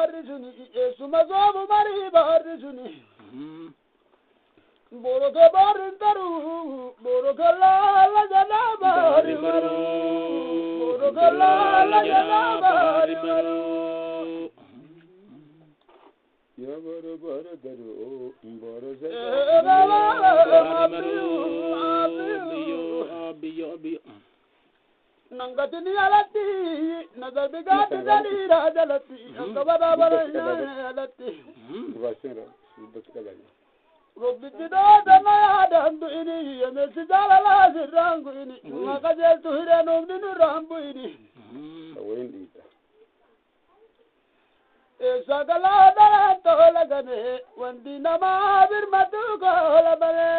barisuni sumazobu mari barisuni boroke barindaru boroke la jana barimaru boroke la jana barimaru ya boro boro daru boro abiyo nangatini alati nazabigati dalira jalati akabara bara alati vasera subtkalaji robbido dana dandu ini yemesi jalala sirangu ini makaje tuhire nomdinu rambu ini awendita sagala dara tola gane wandi nama birmatu kola bale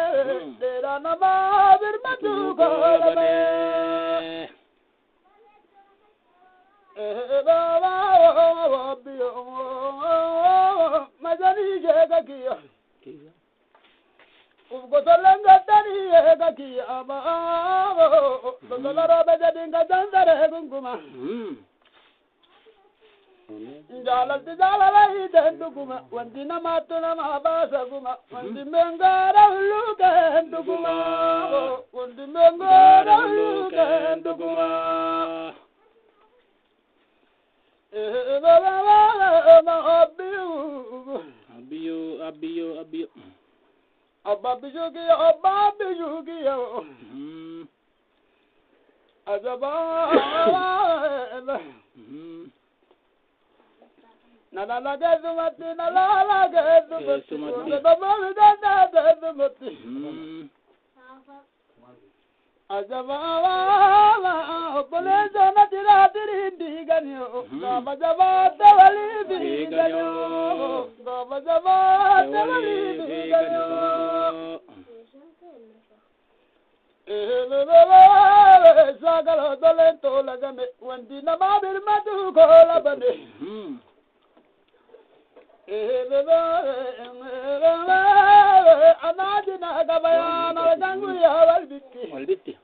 dera nama birmatu kola bale baba biyo majani jega kiya ubgo tolanga tani jega kiya baba dollara bajadinga dandare gunguma jalala idenduguma wandina matuna mabasa guma wandi mengara lukenduguma wandi mengara lukenduguma abiyo ababijugi azaba nalala gezumati azaba poleza na tiratiri diganyo gabajaba tawali diganyo gabajaba tawali diganyo sagalo dolento lagame wandina mabir madu kola bane anadina gabayana gangu ya walbitti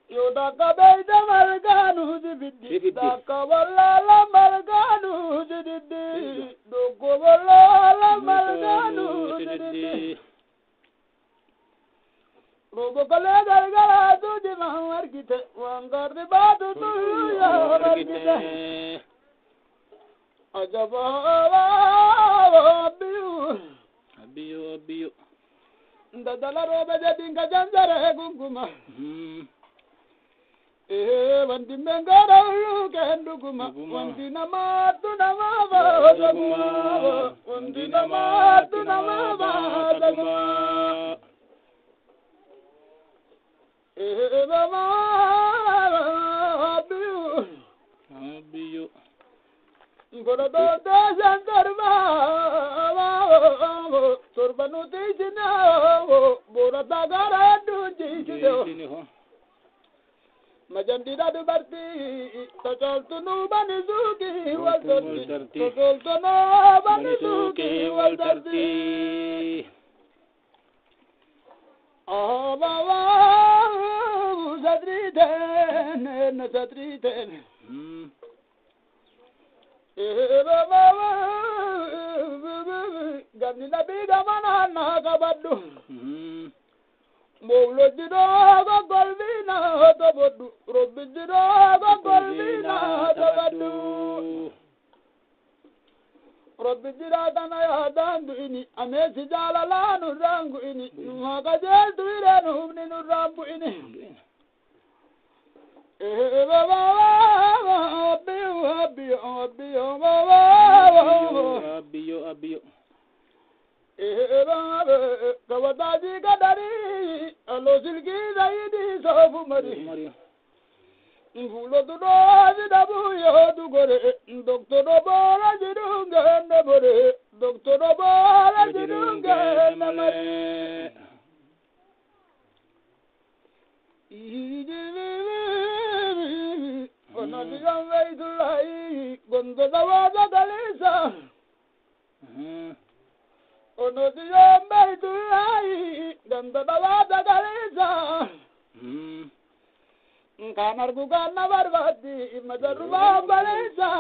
yoda kabeida marganu zibidi dakawalla marganu zibidi dokowalla marganu zibidi rogo kale gargara tuji maharkite wangardi badu tu ya warkite ajaba abiyo ndadala robe jadinga janjare gunguma wandi mengara lukenduguma wandi namatu namabadaguma wandi namatu namabadaguma baba abiyo Gorodo jandarma sorbanu tijina borata garadu jijo majandira du barti totol tunu banizuki wal darti totol tunu banizuki wal darti baba sadriten gani nabi gamana na kabaddu mawlo jido go golbina to boddu robbi jido go golbina to baddu robbi jira dana ya dandu ini amesi jalala nu rangu ini maka jeldu ire nu nu rambu ini abiyo kawadaji kadari alosilki zaidi sofu mari mfulo tudo zidabu yodu gore doktoro bola jidunga nebore doktoro bola jidunga nemari onadigan veidulai gondo dawaza dalisa onadigan veidulai gondo dawaza dalisa kanar gugana barbadi madarwa balesa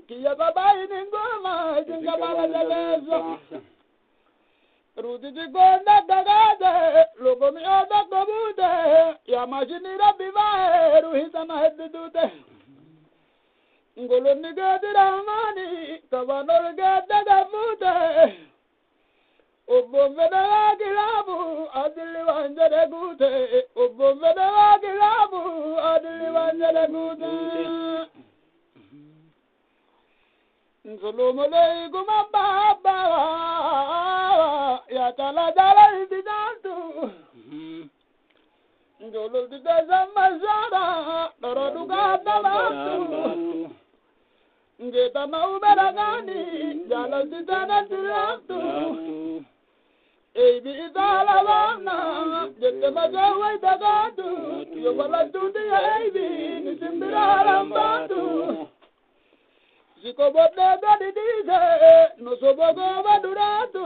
kiya babai ningoma jinga bala jalesa rudi jigonda dagade logo mi oda kabude ya majini rabbi va ruhita mahdude ngoloni gadi ramani kabanor gada gabude Obbo vedava gilabu adili wanjare gute Obbo vedava gilabu adili wanjare gute Assalamu alaikum baba ya tala dala ididantu Jolo dida mazara daradu gata bantu Ngeta mau beragani jalo dida naturantu Ebi idala wana, jete mazawa itagatu, yobala tuti ya ebi, nisimbira rambatu. Zikobote gadi dize, nosobogo baduratu.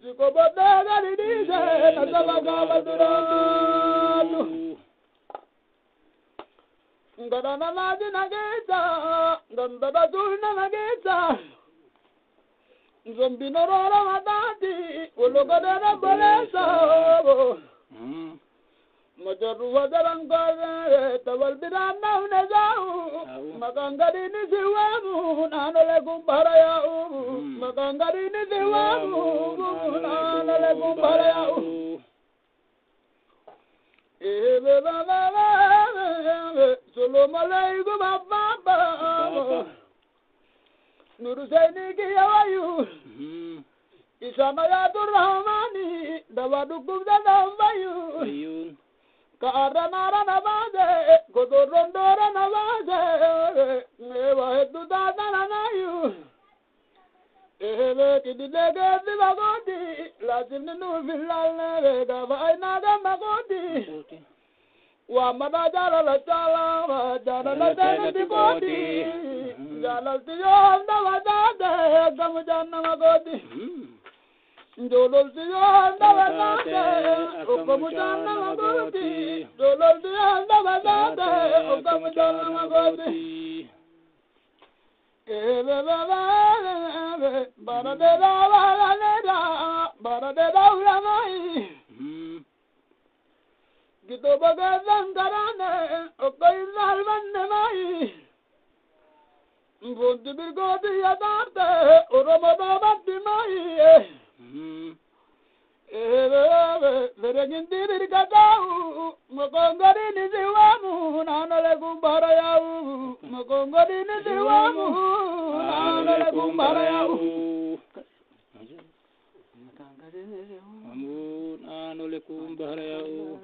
Zikobote gadi dize, nosobogo baduratu. Ngadana naji nageta, ngambaba zulna nageta. Zombi norora matati, ologadana balesa. Majaru wadarangare, tawal birana unezau. Magangari nisiwamu, nanole kumbarayau. Magangari nisiwamu, nanole kumbarayau. Ebe baba, solo malaiku baba. Nuruseni kiyawayu, isama ya turhamani, dawadukum dadambayu. Kaarana nabade, kodorondora nabade, mewa hetu dadanayu. Ebe kididege dilagodi, lazim ninu villalne, gava inaga magodi. Wamada jala la jala, jala la jala dikodi. Jala tiyo na wadade, gamu jana magodi. Jolo tiyo na wadade, gamu jana magodi. Jolo tiyo na wadade, gamu jana magodi. Ebe baba, bara de da wala neda, bara de da ulamai. Gito bagazan karane, okai salvanne mai. Bunti birgoti yadarte, oromada batti mai. Veregin dirir katau, makongari nisiwamu, nanole kumbarayau. Makongari nisiwamu, nanole kumbarayau. Nanole kumbarayau.